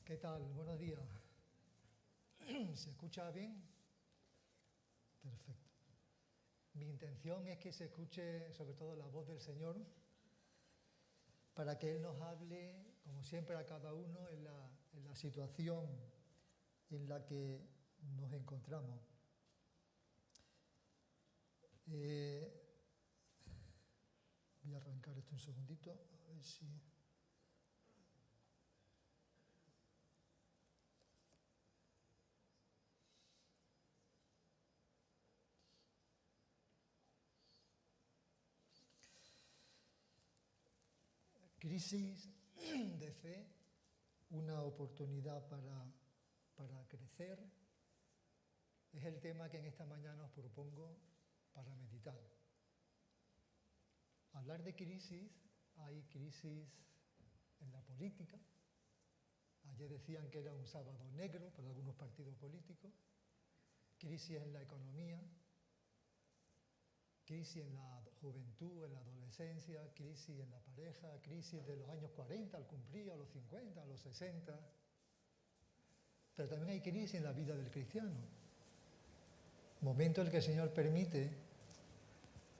¿Qué tal? Buenos días. ¿Se escucha bien? Perfecto. Mi intención es que se escuche sobre todo la voz del Señor para que Él nos hable, como siempre, a cada uno en la situación en la que nos encontramos. Voy a arrancar esto un segundito, a ver si... Crisis de fe, una oportunidad para crecer, es el tema que en esta mañana os propongo para meditar. Hablar de crisis, hay crisis en la política. Ayer decían que era un sábado negro para algunos partidos políticos. Crisis en la economía, crisis en la juventud, en la adolescencia, crisis en la pareja, crisis de los años 40 al cumplir, a los 50, a los 60. Pero también hay crisis en la vida del cristiano. Momento en el que el Señor permite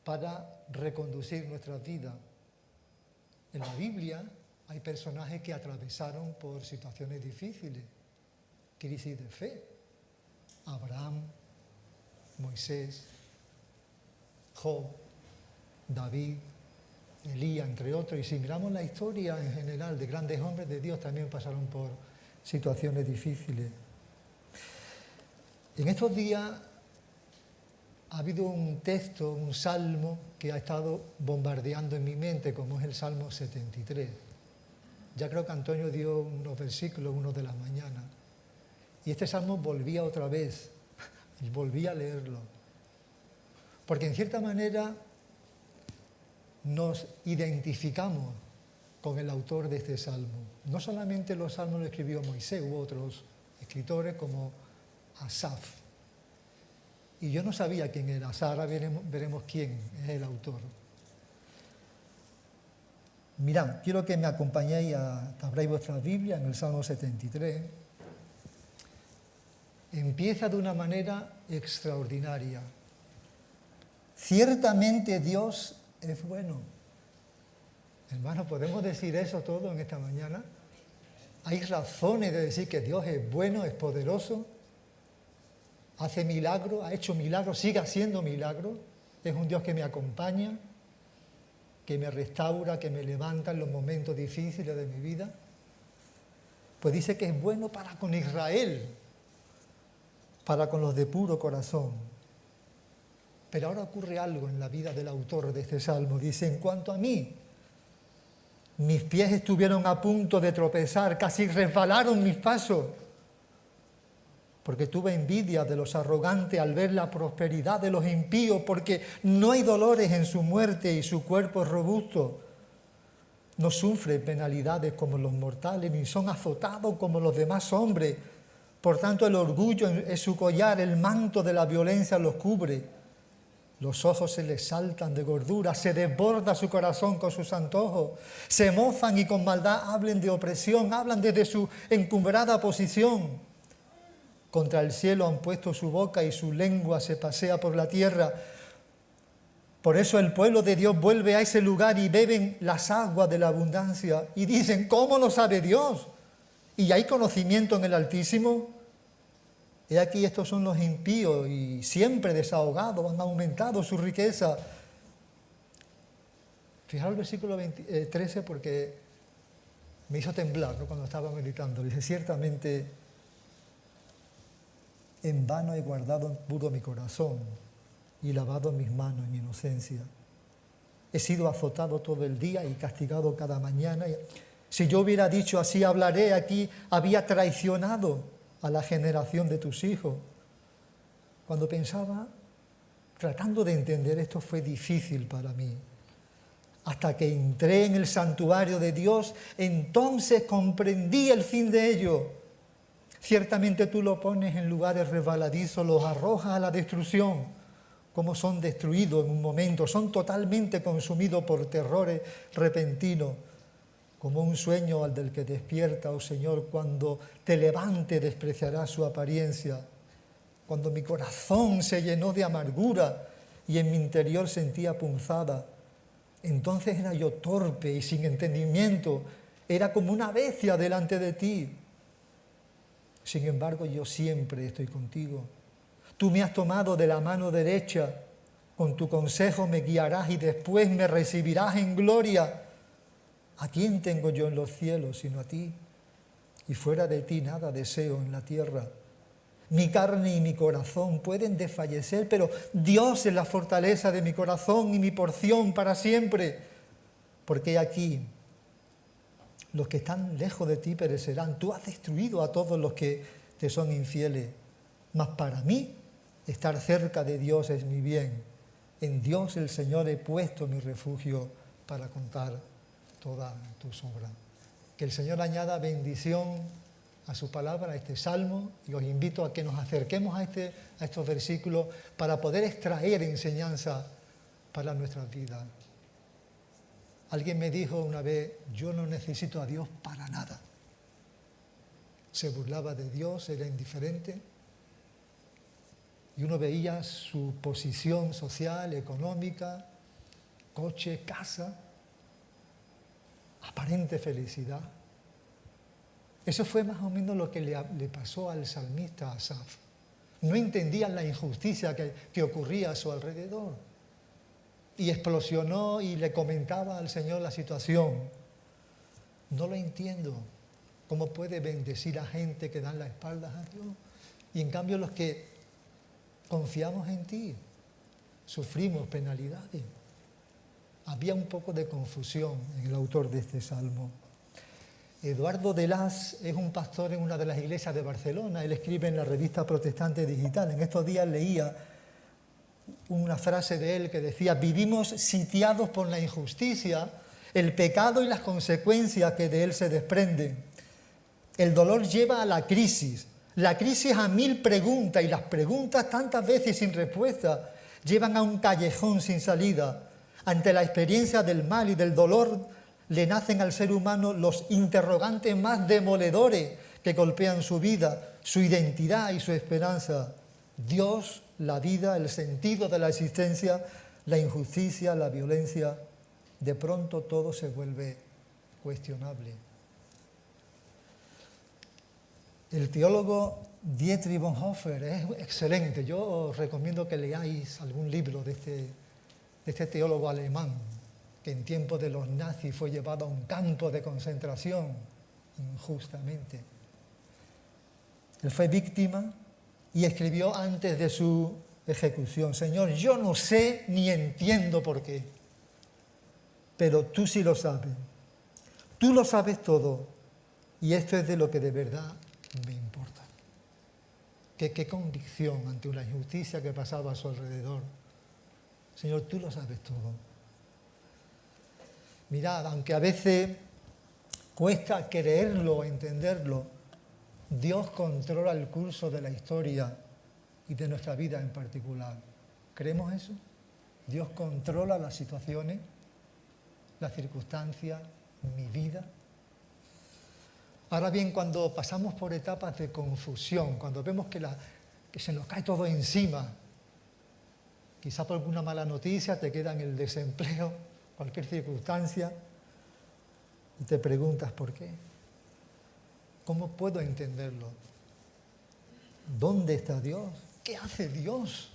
para reconducir nuestras vidas. En la Biblia hay personajes que atravesaron por situaciones difíciles, crisis de fe. Abraham, Moisés, Job, David, Elías, entre otros. Y si miramos la historia en general de grandes hombres de Dios, también pasaron por situaciones difíciles. En estos días ha habido un texto, un salmo, que ha estado bombardeando en mi mente, como es el Salmo 73. Ya creo que Antonio dio unos versículos, uno de la mañana. Y este salmo volvía otra vez, y volví a leerlo. Porque en cierta manera nos identificamos con el autor de este salmo. No solamente los salmos los escribió Moisés, hubo otros escritores como Asaf. Y yo no sabía quién era. Ahora veremos quién es el autor. Mirad, quiero que me acompañéis que abráis vuestra Biblia en el Salmo 73. Empieza de una manera extraordinaria. Ciertamente Dios es bueno. Hermanos, ¿podemos decir eso todo en esta mañana? Hay razones de decir que Dios es bueno, es poderoso. Hace milagros, ha hecho milagros, sigue haciendo milagros. Es un Dios que me acompaña, que me restaura, que me levanta en los momentos difíciles de mi vida. Pues dice que es bueno para con Israel, para con los de puro corazón. Pero ahora ocurre algo en la vida del autor de este salmo. Dice, en cuanto a mí, mis pies estuvieron a punto de tropezar, casi resbalaron mis pasos. Porque tuve envidia de los arrogantes al ver la prosperidad de los impíos, porque no hay dolores en su muerte y su cuerpo es robusto. No sufre penalidades como los mortales, ni son azotados como los demás hombres. Por tanto, el orgullo es su collar, el manto de la violencia los cubre. Los ojos se les saltan de gordura, se desborda su corazón con sus antojos. Se mofan y con maldad hablan de opresión, hablan desde su encumbrada posición. Contra el cielo han puesto su boca y su lengua se pasea por la tierra. Por eso el pueblo de Dios vuelve a ese lugar y beben las aguas de la abundancia. Y dicen, ¿cómo lo sabe Dios? ¿Y hay conocimiento en el Altísimo? He aquí, estos son los impíos y siempre desahogados, han aumentado su riqueza. Fijaos el versículo 13 porque me hizo temblar, ¿no?, cuando estaba meditando. Dice, ciertamente en vano he guardado puro mi corazón y lavado mis manos en inocencia. He sido azotado todo el día y castigado cada mañana. Si yo hubiera dicho así hablaré, aquí había traicionado a la generación de tus hijos. Cuando pensaba, tratando de entender esto, fue difícil para mí. Hasta que entré en el santuario de Dios, entonces comprendí el fin de ello. Ciertamente tú lo pones en lugares resbaladizos, los arrojas a la destrucción. Como son destruidos en un momento, son totalmente consumidos por terrores repentinos. como un sueño al del que despierta, oh Señor, cuando te levante despreciarás su apariencia. Cuando mi corazón se llenó de amargura y en mi interior sentía punzada, entonces era yo torpe y sin entendimiento, era como una bestia delante de ti. Sin embargo, yo siempre estoy contigo. Tú me has tomado de la mano derecha, con tu consejo me guiarás y después me recibirás en gloria. ¿A quién tengo yo en los cielos sino a ti? Y fuera de ti nada deseo en la tierra. Mi carne y mi corazón pueden desfallecer, pero Dios es la fortaleza de mi corazón y mi porción para siempre. Porque aquí los que están lejos de ti perecerán. Tú has destruido a todos los que te son infieles. Mas para mí, estar cerca de Dios es mi bien. En Dios el Señor he puesto mi refugio para contar todas tus obras. Que el Señor añada bendición a su palabra, a este salmo, y os invito a que nos acerquemos a estos versículos para poder extraer enseñanza para nuestras vidas. Alguien me dijo una vez, yo no necesito a Dios para nada. Se burlaba de Dios, era indiferente, y uno veía su posición social, económica, coche, casa, aparente felicidad. Eso fue más o menos lo que le pasó al salmista Asaf. No entendían la injusticia que ocurría a su alrededor. Y explosionó y le comentaba al Señor la situación. No lo entiendo. ¿Cómo puede bendecir a gente que dan la espalda a Dios? Y en cambio los que confiamos en ti, sufrimos penalidades. Había un poco de confusión en el autor de este salmo. Eduardo de Las es un pastor en una de las iglesias de Barcelona. Él escribe en la revista Protestante Digital. En estos días leía una frase de él que decía: vivimos sitiados por la injusticia, el pecado y las consecuencias que de él se desprenden. El dolor lleva a la crisis a 1000 preguntas, y las preguntas tantas veces sin respuesta llevan a un callejón sin salida. Ante la experiencia del mal y del dolor le nacen al ser humano los interrogantes más demoledores que golpean su vida, su identidad y su esperanza. Dios, la vida, el sentido de la existencia, la injusticia, la violencia. De pronto todo se vuelve cuestionable. El teólogo Dietrich Bonhoeffer es excelente. Yo os recomiendo que leáis algún libro de este teólogo alemán, que en tiempos de los nazis fue llevado a un campo de concentración injustamente. Él fue víctima y escribió antes de su ejecución: Señor, yo no sé ni entiendo por qué, pero tú sí lo sabes. Tú lo sabes todo, y esto es de lo que de verdad me importa. Qué convicción ante una injusticia que pasaba a su alrededor. Señor, tú lo sabes todo. Mirad, aunque a veces cuesta creerlo o entenderlo, Dios controla el curso de la historia y de nuestra vida en particular. ¿Creemos eso? Dios controla las situaciones, las circunstancias, mi vida. Ahora bien, cuando pasamos por etapas de confusión, cuando vemos que se nos cae todo encima, quizá por alguna mala noticia te queda en el desempleo, cualquier circunstancia, y te preguntas ¿por qué? ¿Cómo puedo entenderlo? ¿Dónde está Dios? ¿Qué hace Dios?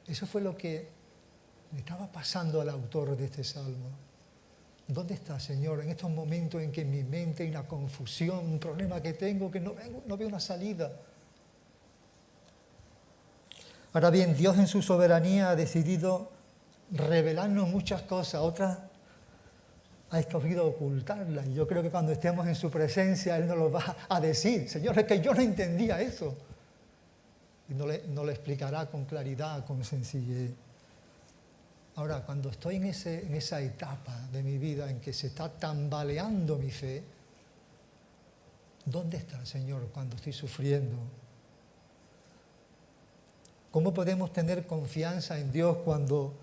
Eso fue lo que le estaba pasando al autor de este salmo. ¿Dónde está, Señor, en estos momentos en que en mi mente hay una confusión, un problema que tengo, que no veo una salida? Ahora bien, Dios en su soberanía ha decidido revelarnos muchas cosas, otras ha escogido ocultarlas. Y yo creo que cuando estemos en su presencia, Él nos lo va a decir. Señor, es que yo no entendía eso. Y no le explicará con claridad, con sencillez. Ahora, cuando estoy en esa etapa de mi vida en que se está tambaleando mi fe, ¿dónde está el Señor cuando estoy sufriendo? ¿Cómo podemos tener confianza en Dios cuando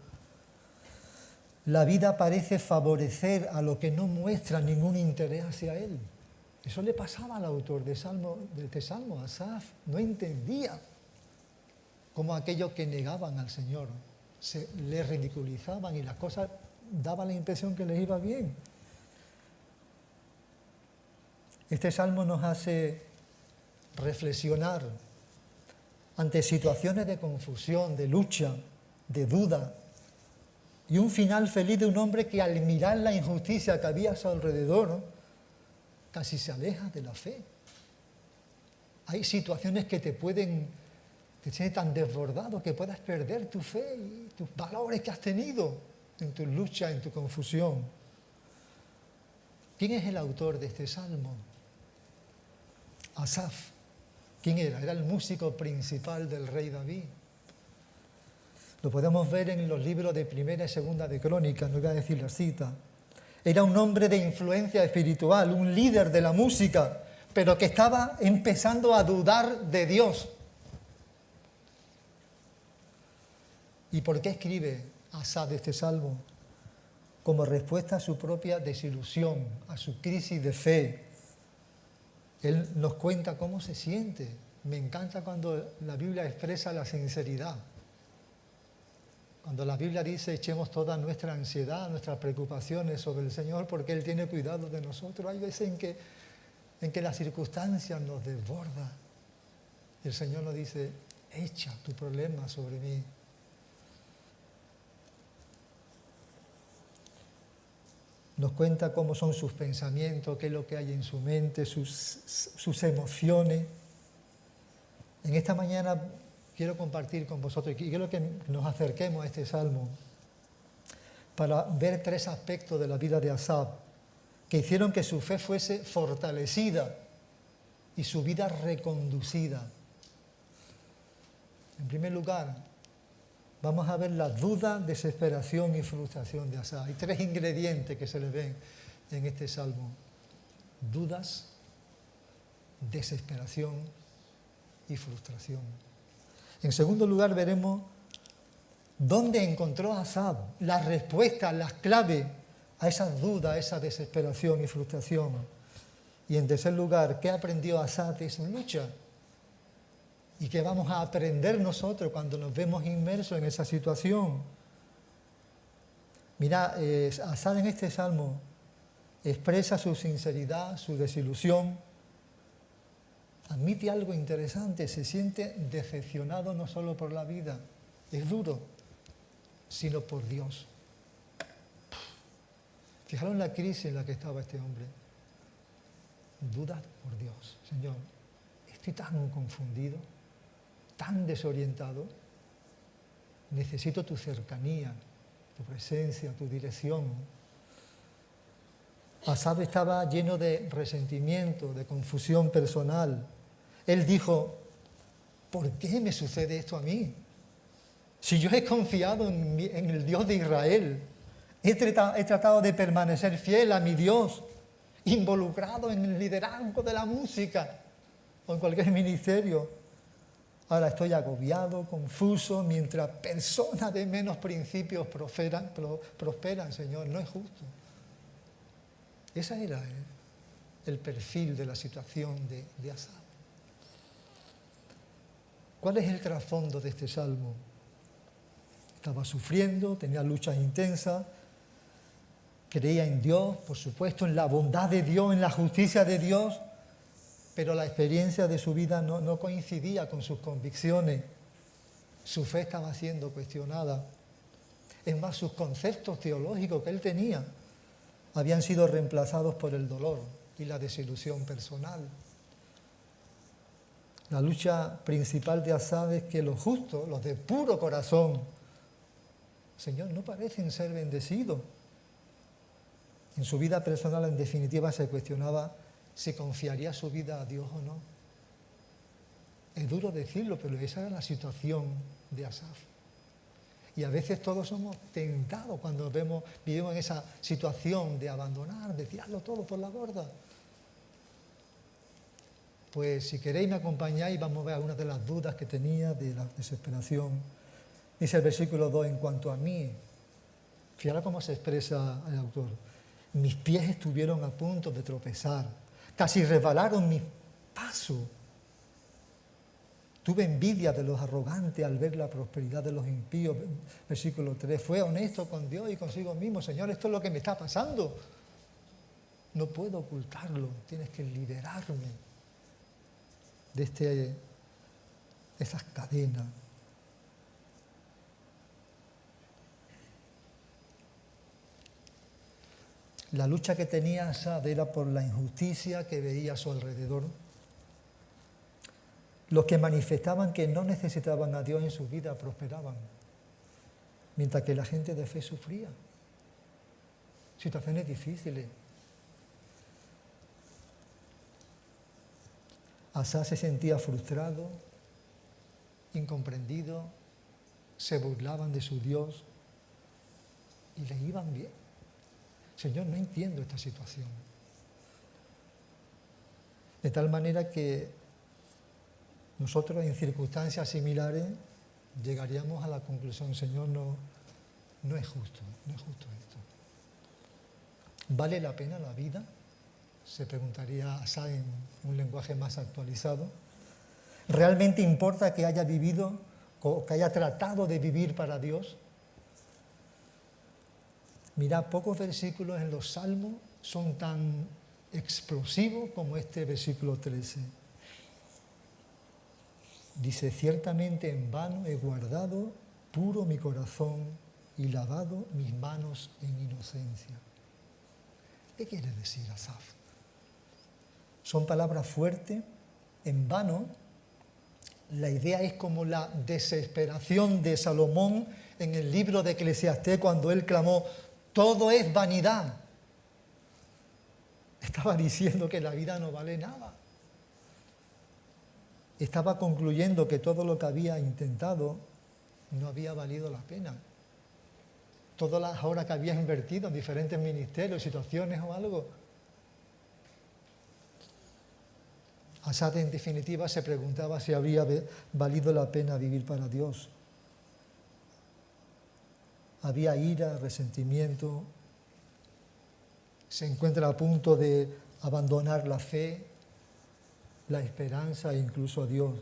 La vida parece favorecer a lo que no muestra ningún interés hacia él. Eso le pasaba al autor de este salmo, Asaf. No entendía cómo aquellos que negaban al Señor le ridiculizaban y las cosas daban la impresión que les iba bien. Este salmo nos hace reflexionar ante situaciones de confusión, de lucha, de duda, y un final feliz de un hombre que al mirar la injusticia que había a su alrededor, casi se aleja de la fe. Hay situaciones que te tienen tan desbordado que puedas perder tu fe y tus valores que has tenido en tu lucha, en tu confusión. ¿Quién es el autor de este salmo? Asaf. ¿Quién era? Era el músico principal del rey David. Lo podemos ver en los libros de Primera y Segunda de Crónicas, no voy a decir la cita. Era un hombre de influencia espiritual, un líder de la música, pero que estaba empezando a dudar de Dios. ¿Y por qué escribe Asaf este salmo? Como respuesta a su propia desilusión, a su crisis de fe. Él nos cuenta cómo se siente. Me encanta cuando la Biblia expresa la sinceridad. Cuando la Biblia dice echemos toda nuestra ansiedad, nuestras preocupaciones sobre el Señor porque Él tiene cuidado de nosotros. Hay veces en que las circunstancias nos desbordan. Y el Señor nos dice, echa tu problema sobre mí. Nos cuenta cómo son sus pensamientos, qué es lo que hay en su mente, sus emociones. En esta mañana quiero compartir con vosotros, y quiero que nos acerquemos a este salmo para ver 3 aspectos de la vida de Asaf que hicieron que su fe fuese fortalecida y su vida reconducida. En primer lugar, vamos a ver la duda, desesperación y frustración de Asaf. Hay 3 ingredientes que se le ven en este salmo. Dudas, desesperación y frustración. En segundo lugar, veremos dónde encontró Asaf la respuesta, las claves a esas dudas, a esa desesperación y frustración. Y en tercer lugar, ¿qué aprendió Asaf de su lucha? ¿Y qué vamos a aprender nosotros cuando nos vemos inmersos en esa situación? Mira, Asaf en este salmo expresa su sinceridad, su desilusión. Admite algo interesante, se siente decepcionado no solo por la vida, es duro, sino por Dios. Fijaros en la crisis en la que estaba este hombre. Dudas por Dios. Señor, estoy tan confundido, tan desorientado, necesito tu cercanía, tu presencia, tu dirección. Asaf estaba lleno de resentimiento, de confusión personal. Él dijo, ¿por qué me sucede esto a mí? Si yo he confiado en el Dios de Israel, he tratado de permanecer fiel a mi Dios, involucrado en el liderazgo de la música o en cualquier ministerio. Ahora estoy agobiado, confuso, mientras personas de menos principios prosperan, Señor, no es justo. Ese era el perfil de la situación de Asaf. ¿Cuál es el trasfondo de este salmo? Estaba sufriendo, tenía luchas intensas, creía en Dios, por supuesto, en la bondad de Dios, en la justicia de Dios, pero la experiencia de su vida no coincidía con sus convicciones. Su fe estaba siendo cuestionada. Es más, sus conceptos teológicos que él tenía habían sido reemplazados por el dolor y la desilusión personal. La lucha principal de Asaf es que los justos, los de puro corazón, Señor, no parecen ser bendecidos. En su vida personal, en definitiva, se cuestionaba si confiaría su vida a Dios o no. Es duro decirlo, pero esa era la situación de Asaf. Y a veces todos somos tentados cuando vivimos en esa situación de abandonar, de tirarlo todo por la borda. Pues si queréis me acompañáis, vamos a ver algunas de las dudas que tenía, de la desesperación. Dice el versículo 2, en cuanto a mí, Fíjate cómo se expresa el autor. Mis pies estuvieron a punto de tropezar, casi resbalaron mis pasos. Tuve envidia de los arrogantes al ver la prosperidad de los impíos. Versículo 3. Fue honesto con Dios y consigo mismo. Señor, esto es lo que me está pasando. No puedo ocultarlo. Tienes que liberarme de esas cadenas. La lucha que tenía Asaf era por la injusticia que veía a su alrededor. Los que manifestaban que no necesitaban a Dios en su vida prosperaban, mientras que la gente de fe sufría. Situaciones difíciles. Asaf se sentía frustrado, incomprendido, se burlaban de su Dios y le iban bien. Señor, no entiendo esta situación. De tal manera que nosotros en circunstancias similares llegaríamos a la conclusión, Señor, no es justo, no es justo esto. ¿Vale la pena la vida? Se preguntaría Asaf en un lenguaje más actualizado. ¿Realmente importa que haya vivido o que haya tratado de vivir para Dios? Mira, pocos versículos en los Salmos son tan explosivos como este versículo 13. Dice, ciertamente en vano he guardado puro mi corazón y lavado mis manos en inocencia. ¿Qué quiere decir Asaf? Son palabras fuertes. En vano, la idea es como la desesperación de Salomón en el libro de Eclesiastés cuando él clamó, todo es vanidad. Estaba diciendo que la vida no vale nada. Estaba concluyendo que todo lo que había intentado no había valido la pena. Todas las horas que había invertido en diferentes ministerios, situaciones o algo. Asaf, en definitiva, se preguntaba si habría valido la pena vivir para Dios. Había ira, resentimiento. Se encuentra a punto de abandonar la fe, la esperanza e incluso a Dios.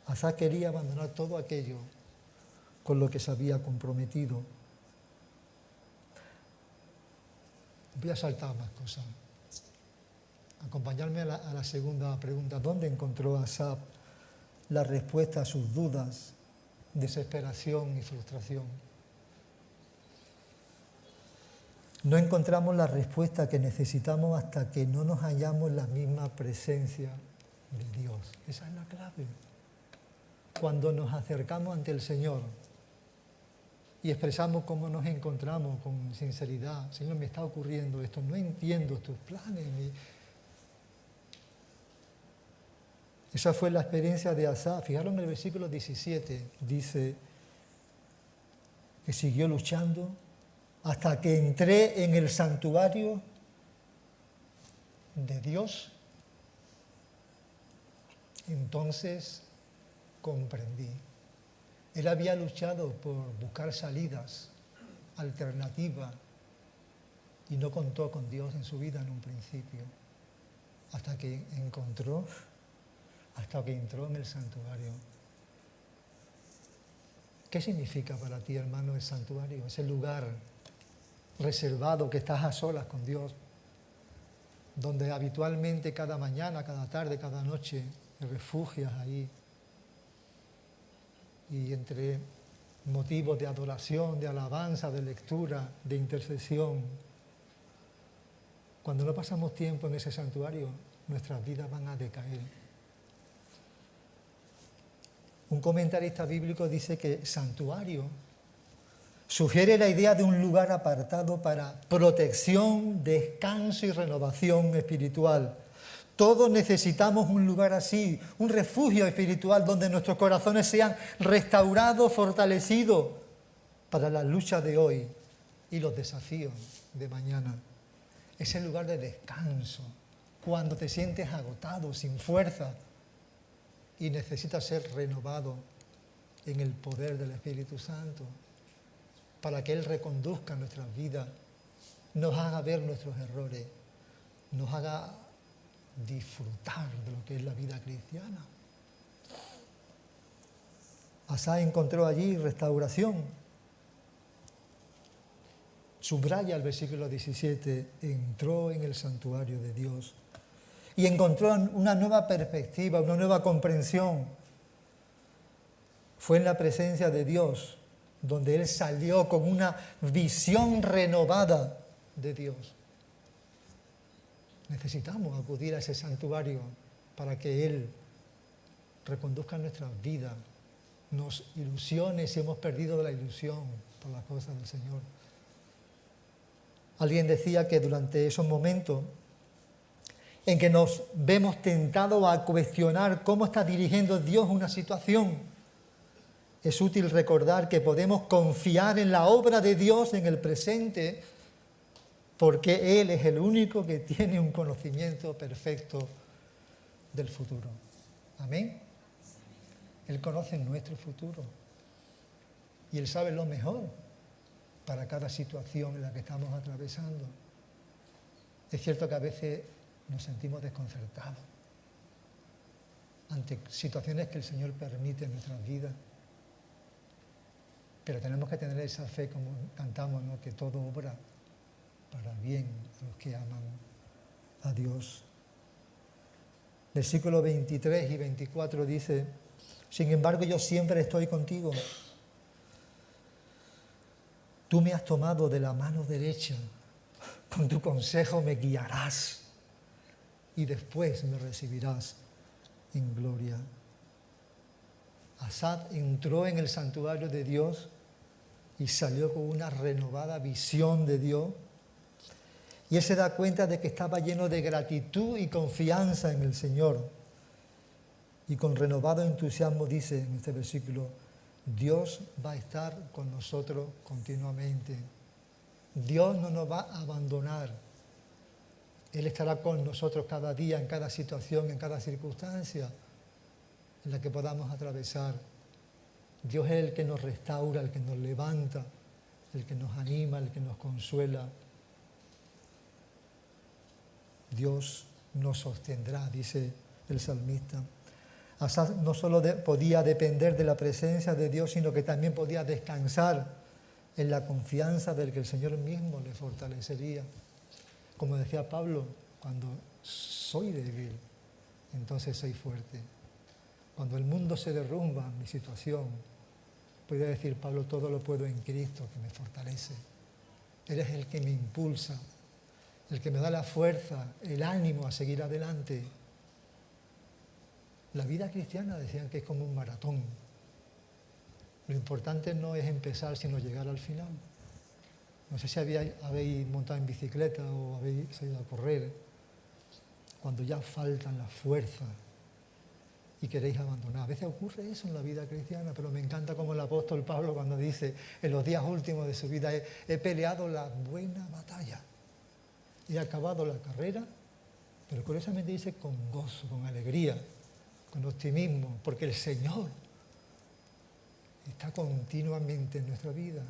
Asaf quería abandonar todo aquello con lo que se había comprometido. Voy a saltar más cosas. Acompañarme a la segunda pregunta. ¿Dónde encontró Asaf la respuesta a sus dudas, desesperación y frustración? No encontramos la respuesta que necesitamos hasta que no nos hallamos en la misma presencia de Dios. Esa es la clave. Cuando nos acercamos ante el Señor y expresamos cómo nos encontramos con sinceridad, Señor, me está ocurriendo esto, no entiendo tus planes. Esa fue la experiencia de Asaf. Fijaros en el versículo 17, dice que siguió luchando hasta que entré en el santuario de Dios. Entonces comprendí. Él había luchado por buscar salidas, alternativas, y no contó con Dios en su vida en un principio, hasta que entró en el santuario. ¿Qué significa para ti, hermano, el santuario? Ese lugar reservado que estás a solas con Dios, donde habitualmente cada mañana, cada tarde, cada noche te refugias ahí. Y entre motivos de adoración, de alabanza, de lectura, de intercesión, cuando no pasamos tiempo en ese santuario, nuestras vidas van a decaer. Un comentarista bíblico dice que santuario sugiere la idea de un lugar apartado para protección, descanso y renovación espiritual. Todos necesitamos un lugar así, un refugio espiritual donde nuestros corazones sean restaurados, fortalecidos para la lucha de hoy y los desafíos de mañana. Ese lugar de descanso, cuando te sientes agotado, sin fuerza y necesitas ser renovado en el poder del Espíritu Santo. para que Él reconduzca nuestras vidas, nos haga ver nuestros errores, nos haga disfrutar de lo que es la vida cristiana. Asá encontró allí restauración. Subraya el versículo 17, entró en el santuario de Dios y encontró una nueva perspectiva, una nueva comprensión. Fue en la presencia de Dios donde él salió con una visión renovada de Dios. Necesitamos acudir a ese santuario para que Él reconduzca nuestras vidas, nos ilusione si hemos perdido la ilusión por las cosas del Señor. Alguien decía que durante esos momentos en que nos vemos tentados a cuestionar cómo está dirigiendo Dios una situación, es útil recordar que podemos confiar en la obra de Dios en el presente, porque Él es el único que tiene un conocimiento perfecto del futuro. Amén. Él conoce nuestro futuro y Él sabe lo mejor para cada situación en la que estamos atravesando. Es cierto que a veces nos sentimos desconcertados ante situaciones que el Señor permite en nuestras vidas, pero tenemos que tener esa fe, como cantamos, ¿no?, que todo obra para bien a los que aman a Dios. Versículos 23 y 24 dice: sin embargo, yo siempre estoy contigo. Tú me has tomado de la mano derecha, con tu consejo me guiarás y después me recibirás en gloria. Asad entró en el santuario de Dios y salió con una renovada visión de Dios. Y él se da cuenta de que estaba lleno de gratitud y confianza en el Señor. Y con renovado entusiasmo dice en este versículo: Dios va a estar con nosotros continuamente. Dios no nos va a abandonar. Él estará con nosotros cada día, en cada situación, en cada circunstancia en la que podamos atravesar. Dios es el que nos restaura, el que nos levanta, el que nos anima, el que nos consuela. Dios nos sostendrá, dice el salmista. Asaz no solo podía depender de la presencia de Dios, sino que también podía descansar en la confianza del que el Señor mismo le fortalecería. Como decía Pablo, cuando soy débil, entonces soy fuerte. Cuando el mundo se derrumba, mi situación, podría decir Pablo, todo lo puedo en Cristo que me fortalece. Él es el que me impulsa, el que me da la fuerza, el ánimo a seguir adelante. La vida cristiana decían que es como un maratón. Lo importante no es empezar, sino llegar al final. No sé si habéis montado en bicicleta o habéis ido a correr, cuando ya faltan las fuerzas y queréis abandonar. A veces ocurre eso en la vida cristiana, pero me encanta como el apóstol Pablo cuando dice en los días últimos de su vida: he peleado la buena batalla, he acabado la carrera, pero curiosamente dice con gozo, con alegría, con optimismo, porque el Señor está continuamente en nuestra vida.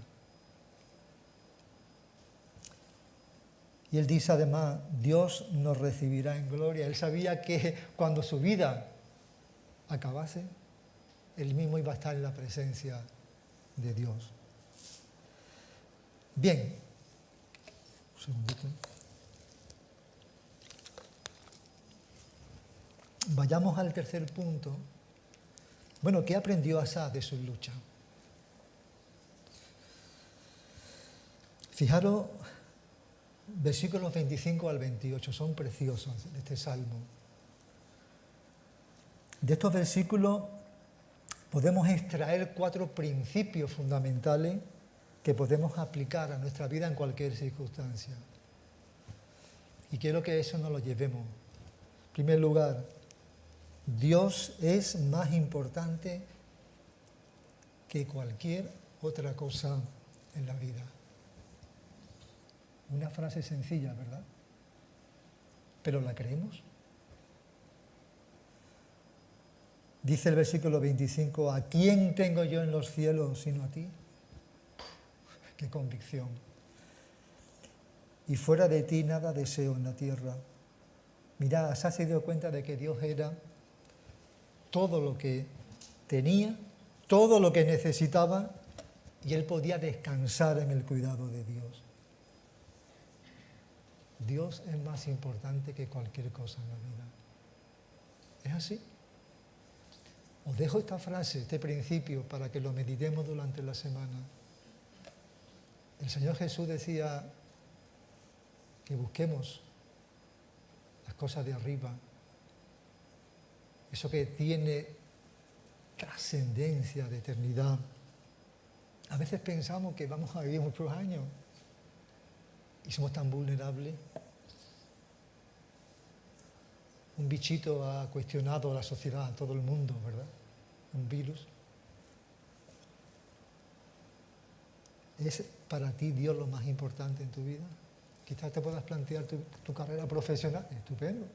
Y él dice además, Dios nos recibirá en gloria. Él sabía que cuando su vida acabase, él mismo iba a estar en la presencia de Dios. Bien, un segundito. Vayamos al tercer punto. Bueno, ¿qué aprendió Asaf de su lucha? Fijaros, versículos 25 al 28, son preciosos de este salmo. De estos versículos podemos extraer 4 principios fundamentales que podemos aplicar a nuestra vida en cualquier circunstancia. Y quiero que eso nos lo llevemos. En primer lugar, Dios es más importante que cualquier otra cosa en la vida. Una frase sencilla, ¿verdad? ¿Pero la creemos? Dice el versículo 25, ¿a quién tengo yo en los cielos sino a ti? qué convicción. Y fuera de ti nada deseo en la tierra. Mirad, Asaf se dio cuenta de que Dios era todo lo que tenía, todo lo que necesitaba, y él podía descansar en el cuidado de Dios. Dios es más importante que cualquier cosa en la vida. ¿Es así? Os dejo esta frase, este principio, para que lo meditemos durante la semana. El Señor Jesús decía que busquemos las cosas de arriba, eso que tiene trascendencia de eternidad. A veces pensamos que vamos a vivir muchos años y somos tan vulnerables. Un bichito ha cuestionado a la sociedad, a todo el mundo, ¿verdad? Un virus. ¿Es para ti Dios lo más importante en tu vida? Quizás te puedas plantear tu carrera profesional, estupendo.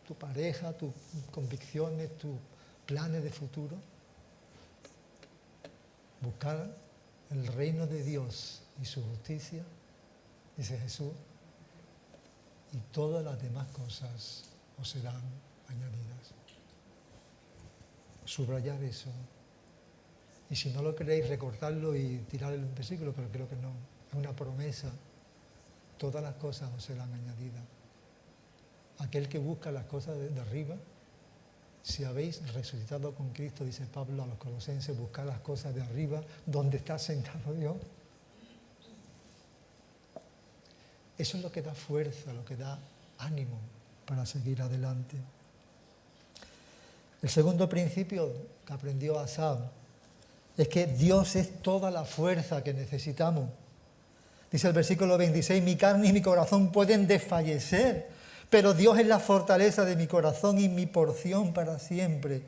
Tu pareja, tus convicciones, tus planes de futuro. Buscar el reino de Dios y su justicia, dice Jesús, y todas las demás cosas os serán añadidas. Subrayar eso. Y si no lo queréis, recortarlo y tirar el versículo, pero creo que no. Es una promesa. Todas las cosas os serán añadidas. Aquel que busca las cosas de arriba, si habéis resucitado con Cristo, dice Pablo a los Colosenses, buscad las cosas de arriba, donde está sentado Dios. Eso es lo que da fuerza, lo que da ánimo para seguir adelante. El segundo principio que aprendió Asaf es que Dios es toda la fuerza que necesitamos. Dice el versículo 26, mi carne y mi corazón pueden desfallecer, pero Dios es la fortaleza de mi corazón y mi porción para siempre.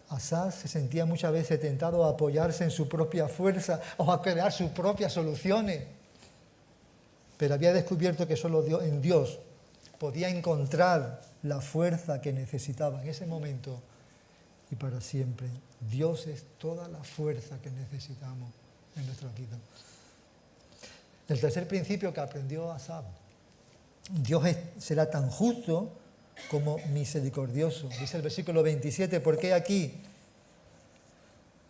Asaf se sentía muchas veces tentado a apoyarse en su propia fuerza o a crear sus propias soluciones, pero había descubierto que solo en Dios podía encontrar la fuerza que necesitaba en ese momento y para siempre. Dios es toda la fuerza que necesitamos en nuestra vida. El tercer principio que aprendió Asaf, Dios será tan justo como misericordioso. Dice el versículo 27, porque aquí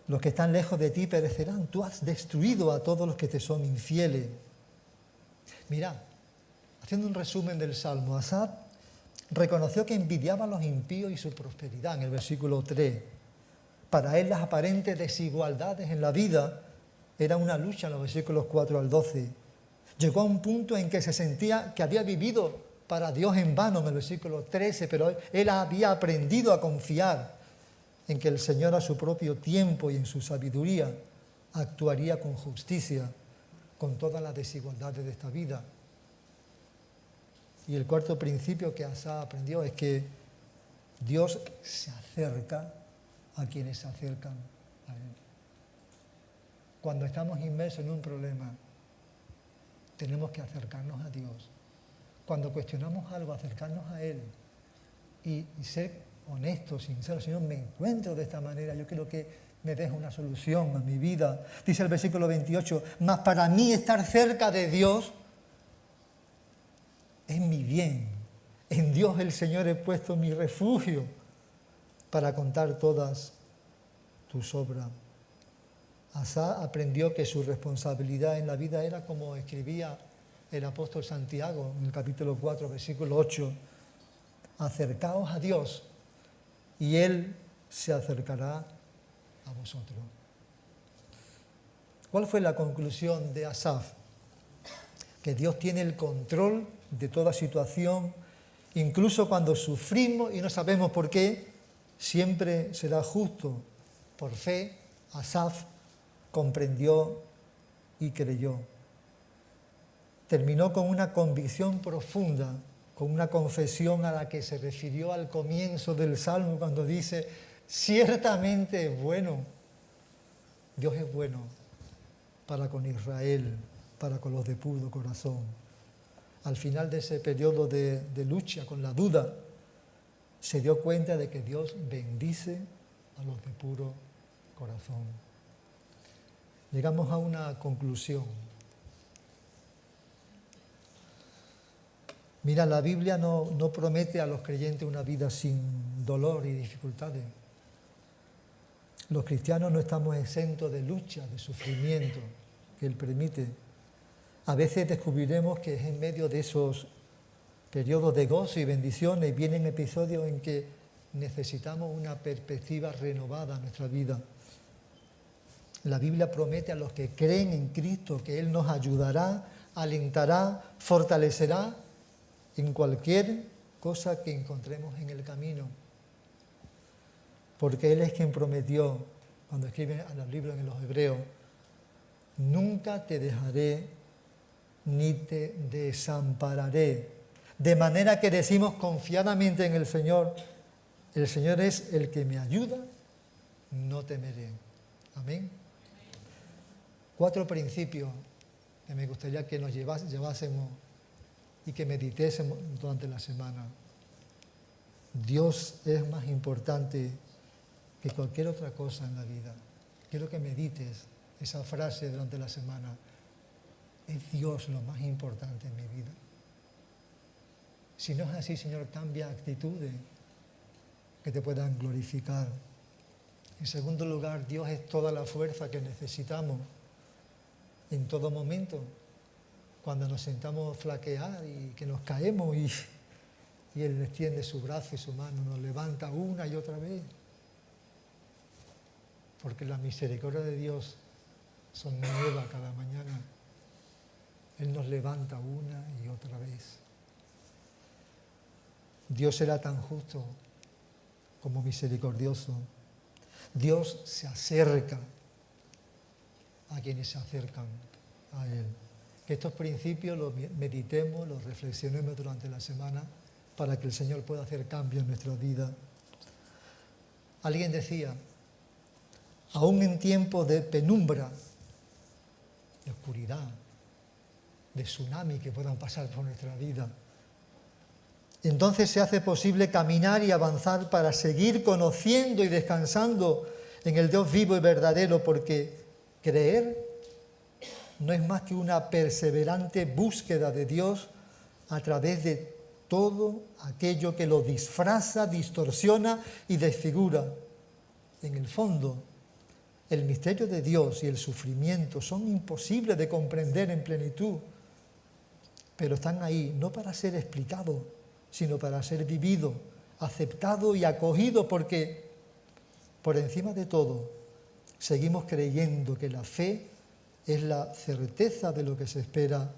los que están lejos de ti perecerán. Tú has destruido a todos los que te son infieles. Mirad, haciendo un resumen del Salmo, Asaf reconoció que envidiaba a los impíos y su prosperidad en el versículo 3. Para él las aparentes desigualdades en la vida eran una lucha en los versículos 4 al 12. Llegó a un punto en que se sentía que había vivido para Dios en vano en el versículo 13, pero él había aprendido a confiar en que el Señor a su propio tiempo y en su sabiduría actuaría con justicia con todas las desigualdades de esta vida. Y el cuarto principio que Asaf aprendió es que Dios se acerca a quienes se acercan a Él. Cuando estamos inmersos en un problema, tenemos que acercarnos a Dios. Cuando cuestionamos algo, acercarnos a Él y ser honestos, sinceros. Señor, me encuentro de esta manera, yo quiero que me deje una solución a mi vida. Dice el versículo 28, mas para mí estar cerca de Dios es mi bien. En Dios el Señor he puesto mi refugio para contar todas tus obras. Asaf aprendió que su responsabilidad en la vida era como escribía el apóstol Santiago en el capítulo 4, versículo 8. Acercaos a Dios y Él se acercará a vosotros. ¿Cuál fue la conclusión de Asaf? Que Dios tiene el control de toda situación, incluso cuando sufrimos y no sabemos por qué, siempre será justo. Por fe, Asaf comprendió y creyó. Terminó con una convicción profunda, con una confesión a la que se refirió al comienzo del Salmo cuando dice, ciertamente es bueno, Dios es bueno para con Israel, para con los de puro corazón. Al final de ese periodo de lucha con la duda, se dio cuenta de que Dios bendice a los de puro corazón. llegamos a una conclusión. Mira, la Biblia no promete a los creyentes una vida sin dolor y dificultades. Los cristianos no estamos exentos de lucha, de sufrimiento que Él permite. A veces descubriremos que es en medio de esos periodos de gozo y bendiciones vienen episodios en que necesitamos una perspectiva renovada en nuestra vida. La Biblia promete a los que creen en Cristo que Él nos ayudará, alentará, fortalecerá en cualquier cosa que encontremos en el camino. Porque Él es quien prometió, cuando escribe a los libros en los Hebreos, nunca te dejaré ni te desampararé. De manera que decimos confiadamente en el Señor es el que me ayuda, no temeré. Amén. 4 principios que me gustaría que nos llevásemos y que meditésemos durante la semana. Dios es más importante que cualquier otra cosa en la vida. Quiero que medites esa frase durante la semana. Es Dios lo más importante en mi vida. Si no es así, Señor, cambia actitudes que te puedan glorificar. En segundo lugar, Dios es toda la fuerza que necesitamos en todo momento. Cuando nos sentamos flaquear y que nos caemos y Él extiende su brazo y su mano, nos levanta una y otra vez. Porque la misericordia de Dios son nuevas cada mañana. Él nos levanta una y otra vez. Dios será tan justo como misericordioso. Dios se acerca a quienes se acercan a Él. Que estos principios los meditemos, los reflexionemos durante la semana para que el Señor pueda hacer cambios en nuestra vida. Alguien decía, aún en tiempos de penumbra, de oscuridad, de tsunami que puedan pasar por nuestra vida, entonces se hace posible caminar y avanzar para seguir conociendo y descansando en el Dios vivo y verdadero, porque creer no es más que una perseverante búsqueda de Dios a través de todo aquello que lo disfraza, distorsiona y desfigura. En el fondo, el misterio de Dios y el sufrimiento son imposibles de comprender en plenitud, pero están ahí no para ser explicados, sino para ser vivido, aceptado y acogido, porque por encima de todo seguimos creyendo que la fe es la certeza de lo que se espera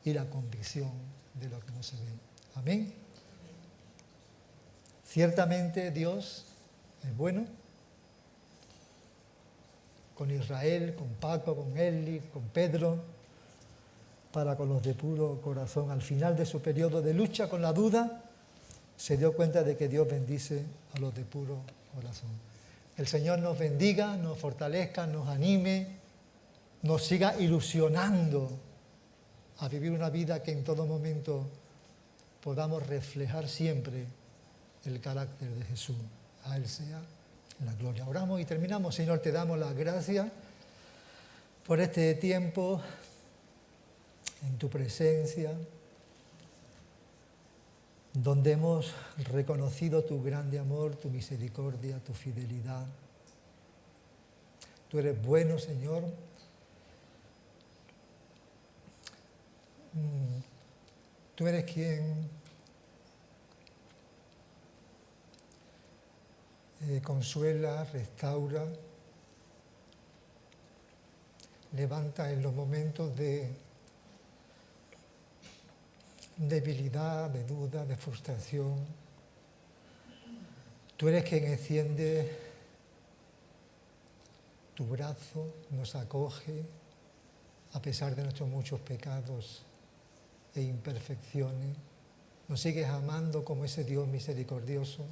y la convicción de lo que no se ve. Amén. Ciertamente Dios es bueno con Israel, con Paco, con Eli, con Pedro, para con los de puro corazón. Al final de su periodo de lucha con la duda, se dio cuenta de que Dios bendice a los de puro corazón. El Señor nos bendiga, nos fortalezca, nos anime, nos siga ilusionando a vivir una vida que en todo momento podamos reflejar siempre el carácter de Jesús. A Él sea la gloria. Oramos y terminamos. Señor, te damos las gracias por este tiempo en tu presencia, donde hemos reconocido tu grande amor, tu misericordia, tu fidelidad. Tú eres bueno, Señor. Tú eres quien consuela, restaura, levanta en los momentos de debilidad, de duda, de frustración. Tú eres quien extiende tu brazo, nos acoge a pesar de nuestros muchos pecados e imperfecciones. Nos sigues amando como ese Dios misericordioso,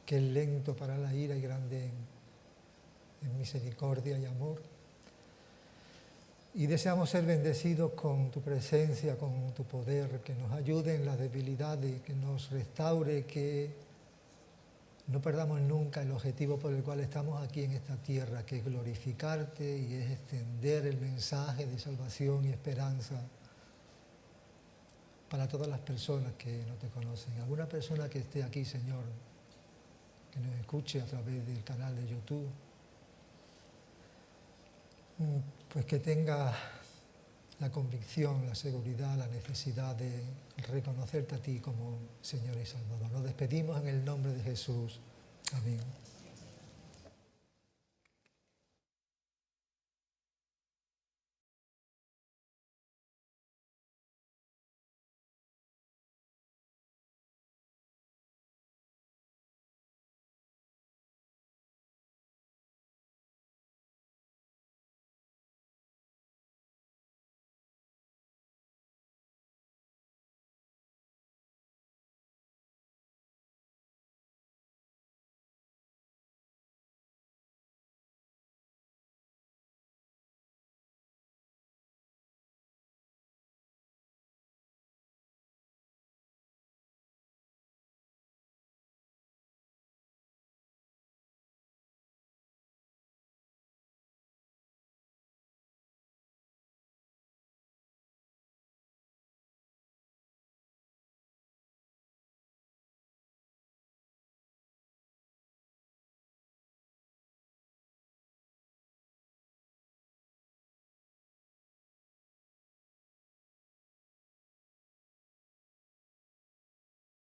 que es lento para la ira y grande en misericordia y amor. Y deseamos ser bendecidos con tu presencia, con tu poder, que nos ayude en las debilidades, que nos restaure, que No perdamos nunca el objetivo por el cual estamos aquí en esta tierra, que es glorificarte y es extender el mensaje de salvación y esperanza para todas las personas que no te conocen. Alguna persona que esté aquí, Señor, que nos escuche a través del canal de YouTube, pues que tenga la convicción, la seguridad, la necesidad de reconocerte a ti como Señor y Salvador. Nos despedimos en el nombre de Jesús. Amén.